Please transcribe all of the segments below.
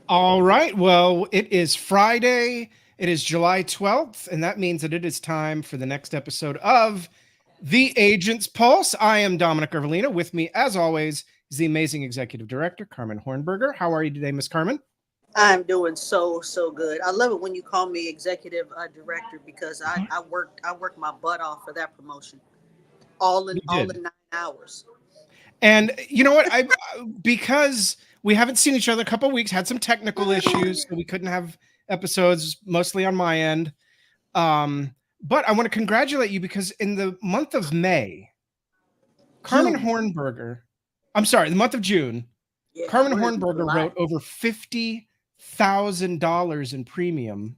All right. Well, it is Friday. It is July 12th, and that means that it is time for the next episode of The Agent's Pulse. I am Dominic Ervolina. With me, as always, is the amazing executive director, Carmen Hornberger. How are you today, Miss Carmen? I'm doing so good. I love it when you call me executive director because I worked my butt off for that promotion, all in You all did. in 9 hours. And you know what? Because we haven't seen each other a couple of weeks, had some technical issues, so we couldn't have episodes mostly on my end. But I want to congratulate you because in the month of May, Carmen June, Hornberger, I'm sorry, the month of June, yeah, Carmen we're in Hornberger July. wrote over $50,000 in premium.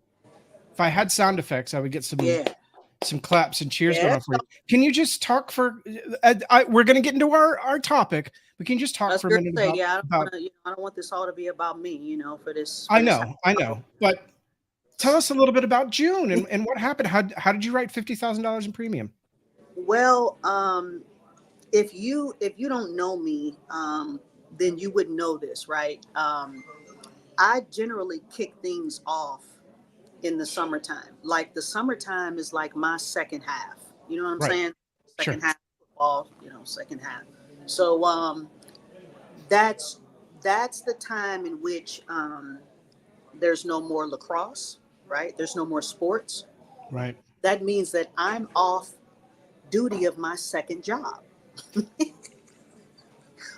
If I had sound effects, I would get Yeah, some claps and cheers going yeah. on for you. Can you just talk for? We're going to get into our topic, but can you just I talk was for a going minute to say, yeah. I don't about? want to. I don't want this all to be about me. For this I house know, I call. know, but tell us a little bit about June and what happened. How did you write $50,000 in premium? Well, if you don't know me, then you would know this, right? I generally kick things off in the summertime. Like the summertime is like my second half. You know what I'm Right. saying? Sure. Second half of football, second half. So that's that's the time in which there's no more lacrosse, right? There's no more sports. Right. That means that I'm off duty of my second job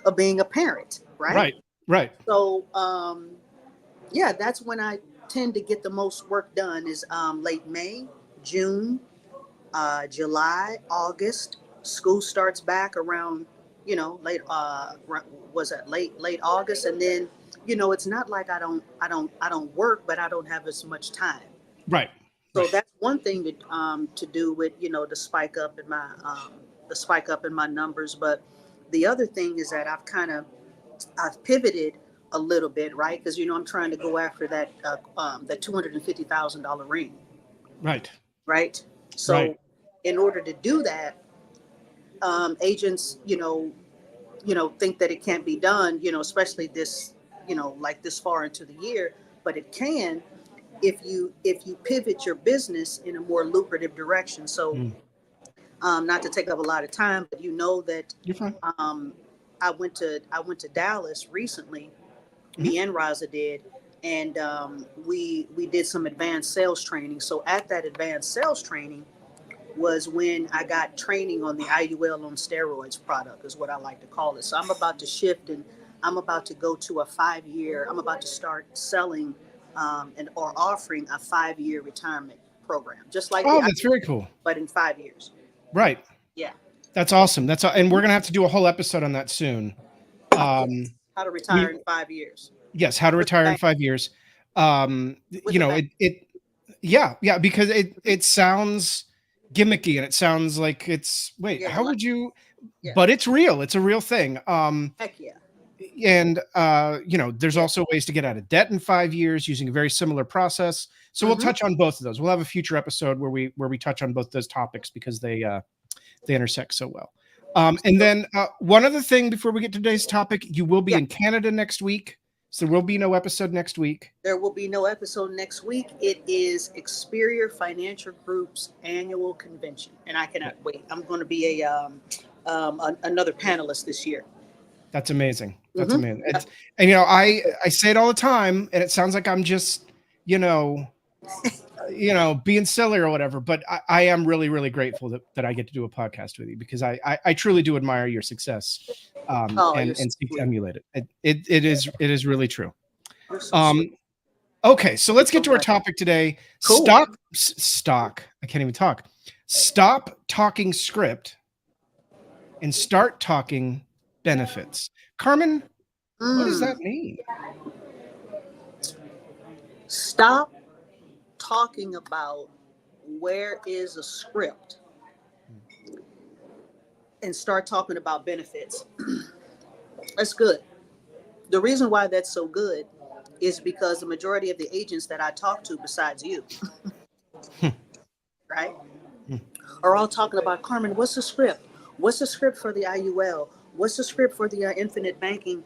of being a parent, right? Right. Right. So yeah, that's when I tend to get the most work done is late May, June, July, August. School starts back around, late. Was that late August? And then, it's not like I don't work, but I don't have as much time. Right. So Right. that's one thing to do with the spike up in my numbers. But the other thing is that I've pivoted a little bit, right? Because I'm trying to go after that $250,000 ring, Right. right? Right. So in order to do that, agents, think that it can't be done, especially this, like this far into the year, but it can if you pivot your business in a more lucrative direction. So, Mm. not to take up a lot of time, but that You're fine. um, I went to Dallas recently. Mhm. Me and Raza did, and we did some advanced sales training. So at that advanced sales training was when I got training on the IUL on steroids product, is what I like to call it. So I'm about to shift and I'm about to go to a 5 year. I'm about to start selling and or offering a 5 year retirement program, just like the Oh, that's very cool. but in 5 years. Right. Yeah, That's awesome. And we're gonna have to do a whole episode on that soon. yes. Um, How to retire we in 5 years Yes, how to with the retire in bank. 5 years. With the bank. Yeah, because it sounds gimmicky and it sounds like it's wait, Yeah, how like would you? yeah. But it's real. It's a real thing. Heck yeah. And there's Yeah. also ways to get out of debt in 5 years using a very similar process. So we'll Mm-hmm. touch on both of those. We'll have a future episode where we touch on both those topics because they intersect so well. And So, then one other thing before we get to today's topic, you will be yeah. in Canada next week, so there will be no episode next week. There will be no episode next week. It is Experior Financial Group's annual convention, and I Yeah, cannot wait. I'm going to be another panelist this year. that's amazing. That's Mm-hmm. amazing. And I say it all the time, and it sounds like I'm just you know being silly or whatever, but I am really, really grateful that I get to do a podcast with you because I truly do admire your success, Oh, you're and so seek to sweet. emulate it. It is really true. You're so Um, sweet. okay, so let's get So to our much. topic today. Cool. Stock. I can't even talk. Stop talking script and start talking benefits. Carmen, what does that Mm. mean? Stop talking about where is a script and start talking about benefits. That's good. The reason why that's so good is because the majority of the agents that I talk to, besides you, Hmm, right, hmm, are all talking about Carmen. What's the script? What's the script for the IUL? What's the script for the infinite banking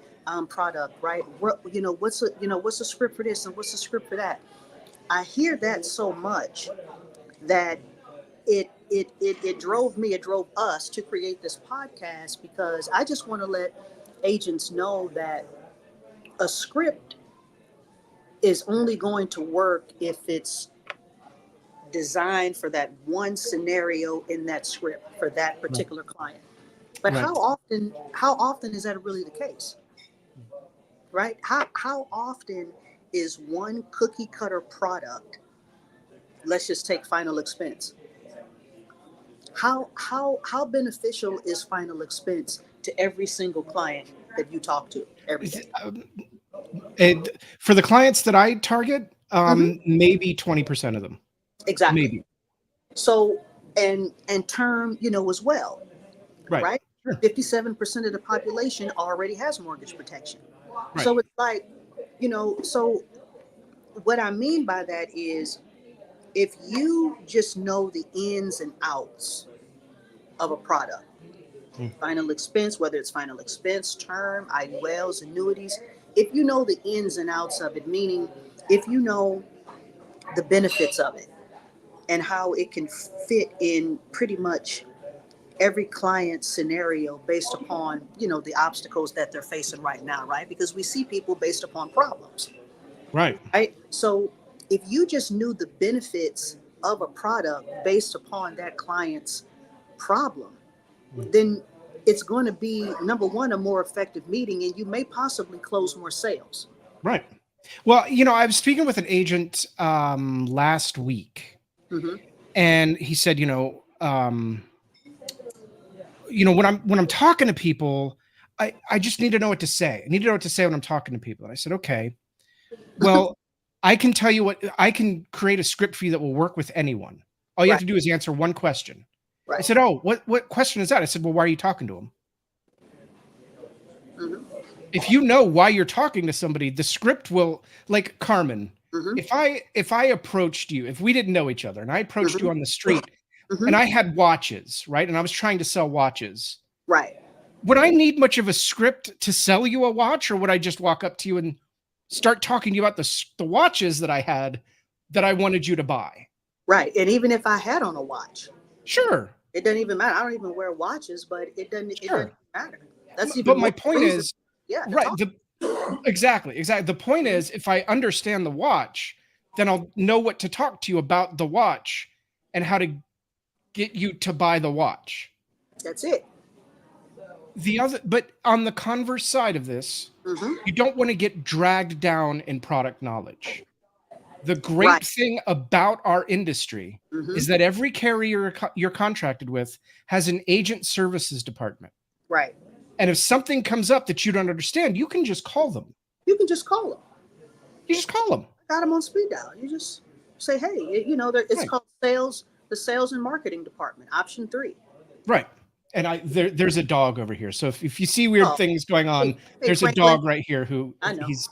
product, right? What's the script for this and what's the script for that? I hear that so much that it drove us to create this podcast, because I just want to let agents know that a script is only going to work if it's designed for that one scenario in that script for that particular client. But Right. how often is that really the case? Right? How often is one cookie cutter product, let's just take final expense. How beneficial is final expense to every single client that you talk to every day? And for the clients that I target, Mhm. maybe 20% of them. Exactly. Maybe. So, and term, as well, Right. right? Sure. 57% of the population already has mortgage protection. Right. So it's like, so what I mean by that is, if you just know the ins and outs of a product, Mm. final expense, whether it's final expense, term, IULs, annuities, if you know the ins and outs of it, meaning if you know the benefits of it and how it can fit in pretty much every client scenario based upon, the obstacles that they're facing right now, right? Because we see people based upon problems, Right. right? So if you just knew the benefits of a product based upon that client's problem, then it's going to be, number one, a more effective meeting, and you may possibly close more sales. Right. Well, I was speaking with an agent last week, Mm-hmm. and he said, when I'm talking to people, I just need to know what to say. I need to know what to say when I'm talking to people. And I said, okay, well, I can tell you I can create a script for you that will work with anyone. All you have Right. to do is answer one question. I Right. said, oh, what question is that? I said, well, why are you talking to him? Mm-hmm. If you know why you're talking to somebody, the script will, like Carmen. Mm-hmm. If I approached you, if we didn't know each other and I approached Mm-hmm. you on the street Mm-hmm. and I had watches, right? And I was trying to sell watches. Right. Would I need much of a script to sell you a watch, or would I just walk up to you and start talking to you about the watches that I had that I wanted you to buy? Right. And even if I had on a watch, Sure. it doesn't even matter. I don't even wear watches, but it doesn't Sure. matter. That's But even my more point reason, is, yeah, to right, talk. exactly. The point is, if I understand the watch, then I'll know what to talk to you about the watch and how to get you to buy the watch. That's it. But on the converse side of this, Mm-hmm. you don't want to get dragged down in product knowledge. The Right. great thing about our industry Mm-hmm. is that every carrier you're contracted with has an agent services department. Right. And if something comes up that you don't understand, you can just call them. You can just call them. You just call them. I got them on speed dial. You just say, hey, it's Right. called the sales and marketing department, option 3. Right. And there's a dog over here. So if you see weird Oh, things going on, hey, there's a Franklin. dog right here who I know. he's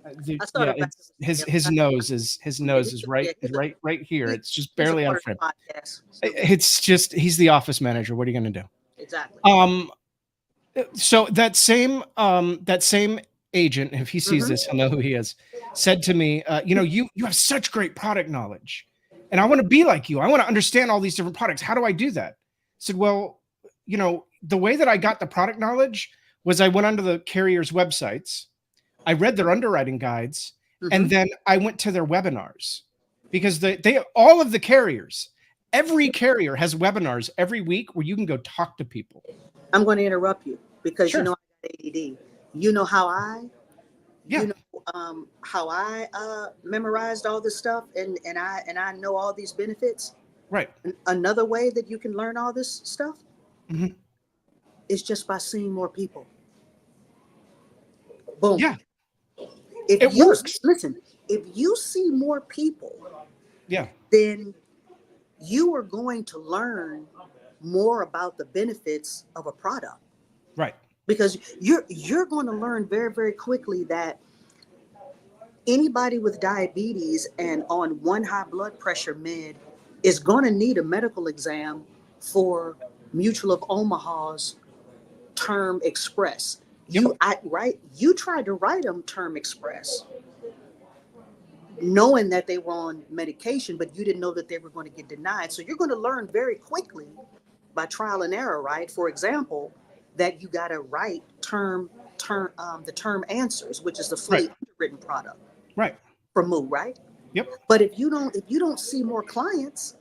I saw yeah, the back it's of his nose is yeah, right here. he- It's just he's a barely out part of frame. of the podcast. So, It's just he's the office manager. What are you going to do? exactly. So that same agent, if he sees Mm-hmm. this, he'll know who he is, said to me, you have such great product knowledge, and I want to be like you. I want to understand all these different products. How do I do that? I said, well, the way that I got the product knowledge was I went onto the carrier's websites, I read their underwriting guides, Mm-hmm. and then I went to their webinars, because they all of the carriers, every carrier has webinars every week where you can go talk to people. I'm going to interrupt you because Sure. I got ADD. You know how I Yeah. how I memorized all this stuff, and I know all these benefits. Right. Another way that you can learn all this stuff Mhm. is just by seeing more people. Boom. Yeah. If It you works. listen, if you see more people, Yeah. then you are going to learn more about the benefits of a product, Right. because you're going to learn very, very quickly that anybody with diabetes and on one high blood pressure med is going to need a medical exam for Mutual of Omaha's Term Express. You tried to write them Term Express, knowing that they were on medication, but you didn't know that they were going to get denied. So you're going to learn very quickly by trial and error, right? For example, that you got to write the term answers, which is the fully underwritten product, Right. For Moo, right? Yep. But if you don't see more clients,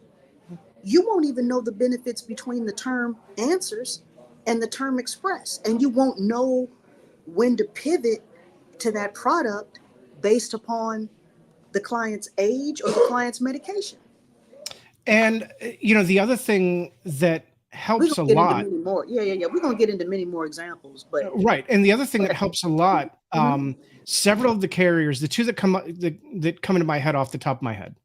you won't even know the benefits between the term answers and the Term Express, and you won't know when to pivot to that product based upon the client's age or the client's medication. And the other thing that helps a We're gonna get lot. into many more. Yeah. We're gonna get into many more examples, but Right. And the other thing that helps a lot, several of the carriers, the two that come into my head off the top of my head,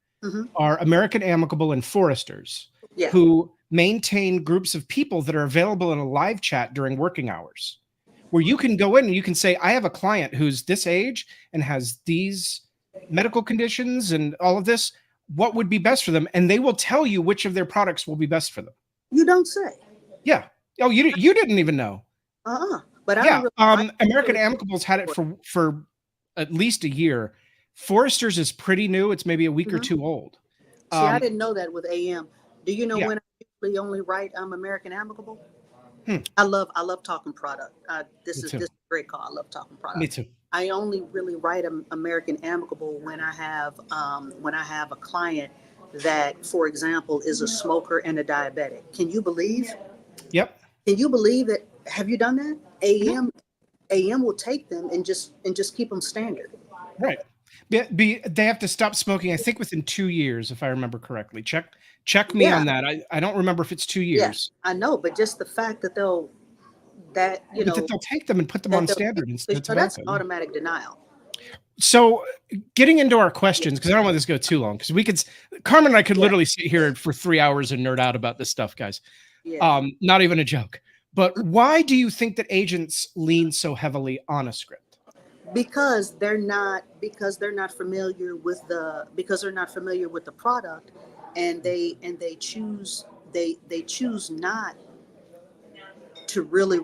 are American Amicable and Foresters, who maintain groups of people that are available in a live chat during working hours, where you can go in and you can say, I have a client who's this age and has these medical conditions and all of this. What would be best for them? And they will tell you which of their products will be best for them. You don't say. Yeah. Oh, you didn't even know. But yeah. American Amicable's had it for at least a year. Foresters is pretty new. It's maybe a week or two old. See, I didn't know that with AM. Do you know when I usually only write American Amicable? I love talking product. This is a great call. I love talking product. Me too. I only really write American Amicable when I have a client that, for example, is a smoker and a diabetic. Can you believe? Yep. Can you believe that? Have you done that? AM will take them and just keep them standard. Right. They have to stop smoking, I think, within 2 years, if I remember correctly. Check me on that. I don't remember if it's 2 years. Yeah, I know, but just the fact that they'll take them and put them on standard instead. So that's automatic denial. So getting into our questions, because I don't want this to go too long, because Carmen and I could literally sit here for 3 hours and nerd out about this stuff, guys. Yeah. Not even a joke. But why do you think that agents lean so heavily on a script? Because they're not familiar with the product, and they choose not to really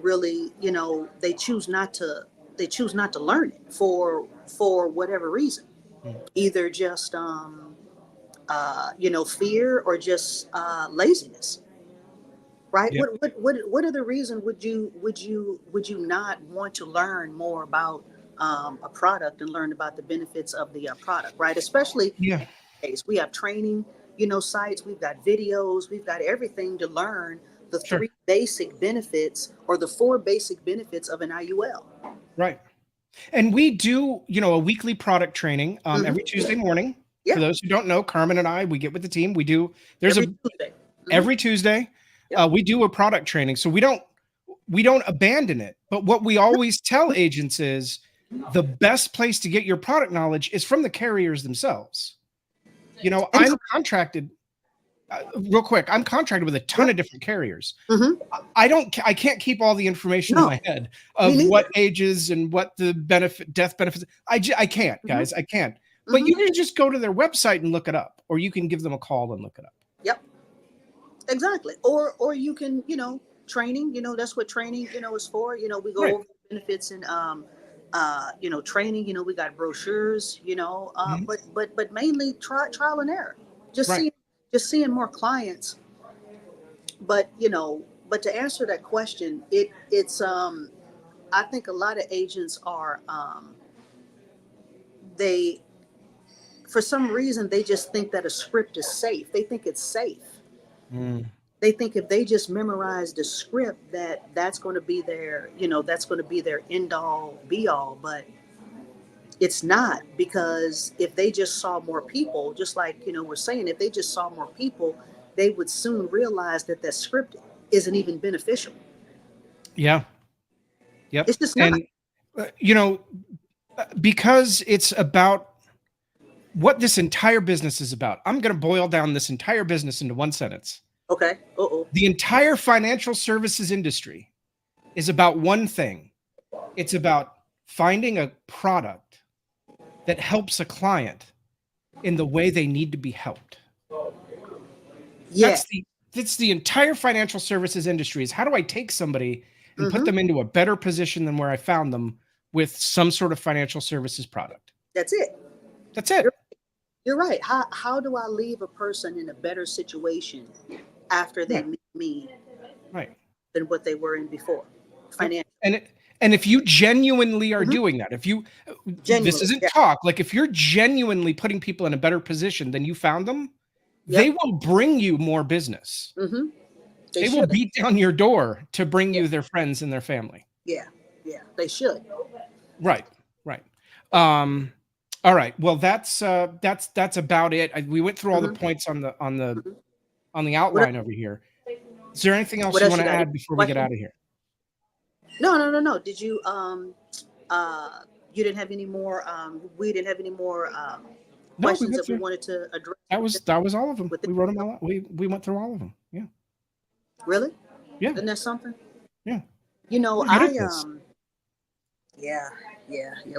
they choose not to learn it for whatever reason, either just fear or just laziness, right? Yep. What other reason would you not want to learn more about a product and learn about the benefits of the product, right? Especially nowadays, we have training sites, we've got videos, we've got everything to learn the 3 basic benefits or the 4 basic benefits of an IUL. Right. And we do, a weekly product training every Tuesday morning. Yeah. For those who don't know, Carmen and I, we get with the team. We do. Every Tuesday. Yep. We do a product training. So we don't abandon it. But what we always tell agents is the best place to get your product knowledge is from the carriers themselves. I'm contracted. Real quick, I'm contracted with a ton of different carriers. I can't keep all the information in my head of what ages and what the death benefits. I can't, guys. I can't. But you can just go to their website and look it up, or you can give them a call and look it up. Yep. Exactly. Or you can, training. That's what training, is for. We go over benefits and training. We got brochures. But mainly trial and error. Just seeing more clients, but to answer that question, it's I think a lot of agents are for some reason they just think that a script is safe. They think it's safe. They think if they just memorize the script that's going to be their end all be all, but it's not, because if they just saw more people, just like, we're saying, if they just saw more people, they would soon realize that script isn't even beneficial. Yeah. Yep. It's just not. And, because it's about what this entire business is about. I'm going to boil down this entire business into one sentence. Okay. The entire financial services industry is about one thing. It's about finding a product that helps a client in the way they need to be helped. Yeah. That's the entire financial services industry, is how do I take somebody and put them into a better position than where I found them with some sort of financial services product. That's it. That's it. You're right. How do I leave a person in a better situation after they meet me than what they were in before? Financially. And if you genuinely are doing that, if you this isn't talk, like if you're genuinely putting people in a better position than you found them, they will bring you more business. They will beat down your door to bring you their friends and their family. Yeah, they should. Right. All right. Well, that's about it. We went through all the points on the outline over here. Is there anything else you want to add before we get out of here? No. Did you you didn't have any more we didn't have any more questions that we wanted to address? That was all of them. We wrote them all out. We went through all of them. Yeah. Really? Yeah. Isn't that something? Yeah. You know,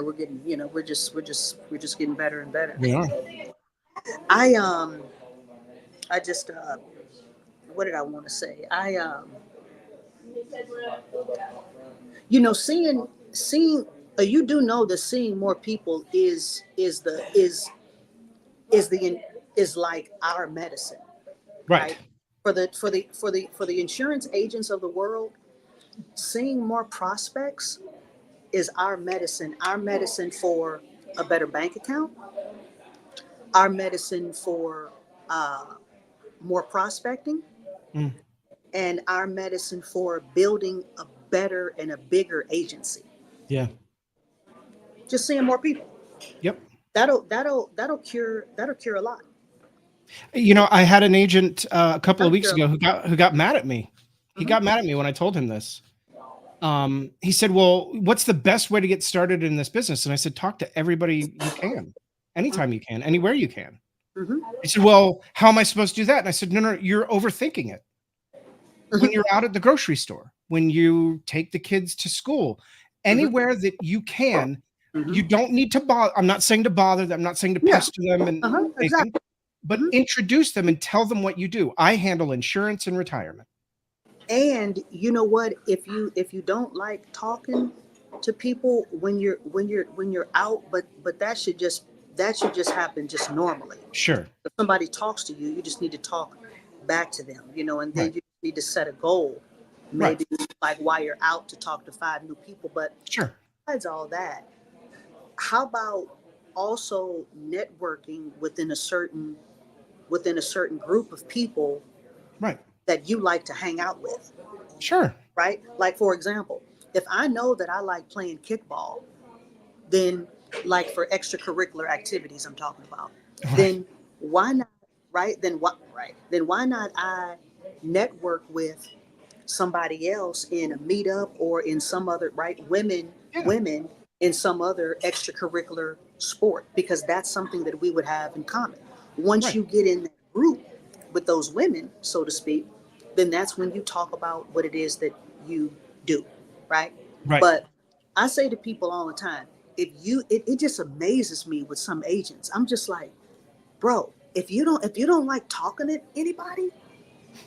we're getting, we're just getting better and better. Yeah. I just what did I want to say? Seeing you do know that seeing more people is like our medicine. Right. For the insurance agents of the world, seeing more prospects is our medicine. Our medicine for a better bank account. Our medicine for more prospecting. And our medicine for building a better and a bigger agency. Yeah. Just seeing more people. Yep. That'll cure a lot. I had an agent a couple of weeks ago who got mad at me. He got mad at me when I told him this. He said, "Well, what's the best way to get started in this business?" And I said, "Talk to everybody you can, anytime you can, anywhere you can." He said, "Well, how am I supposed to do that?" And I said, No, you're overthinking it. When you're out at the grocery store, when you take the kids to school, anywhere that you can, you don't need to bother. I'm not saying to bother them. I'm not saying to pester them and exactly. but introduce them and tell them what you do. I handle insurance and retirement. And you know what? If you don't like talking to people when you're out, but that should just happen just normally. Sure. If somebody talks to you, you just need to talk back to them, and then you need to set a goal, maybe like while you're out to talk to 5 new people. But sure. Besides all that, how about also networking within a certain group of people, that you like to hang out with? Sure. Right. Like, for example, if I know that I like playing kickball, then like for extracurricular activities I'm talking about, then why not? Then why not I network with somebody else in a meetup or in some other women in some other extracurricular sport, because that's something that we would have in common. Once you get in that group with those women, so to speak, then that's when you talk about what it is that you do, right? But I say to people all the time, it just amazes me with some agents. I'm just like, bro, if you don't like talking to anybody,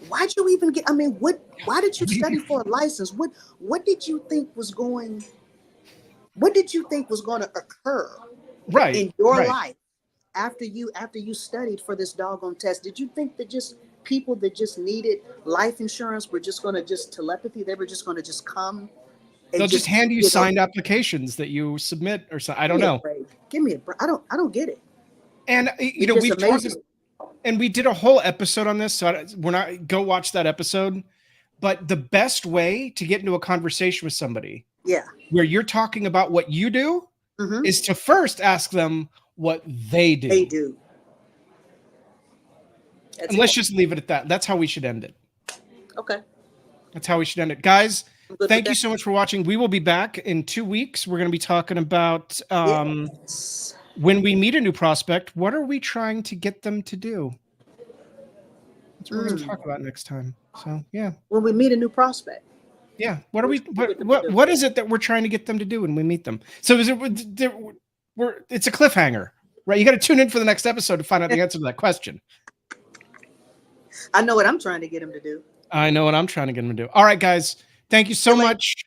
why'd you even get? I mean, why did you study for a license? What did you think was going? What did you think was going to occur in your life after you studied for this doggone test? Did you think that just people that just needed life insurance were just going to just telepathy? They were just going to just come. They'll just hand you signed applications that you submit, or something. I don't know. Give me a break. I don't get it. And we've talked, and we did a whole episode on this, so we're not go watch that episode. But the best way to get into a conversation with somebody, where you're talking about what you do, is to first ask them what they do. They do. And let's just leave it at that. That's how we should end it. Okay. That's how we should end it, guys. Thank you so much for watching. We will be back in 2 weeks. We're going to be talking about when we meet a new prospect, what are we trying to get them to do? That's what we're going to talk about next time. So, yeah. When we meet a new prospect. Yeah. What is it that we're trying to get them to do when we meet them? So it's a cliffhanger, right? You got to tune in for the next episode to find out the answer to that question. I know what I'm trying to get them to do. I know what I'm trying to get them to do. All right, guys. Thank you so See you later. much.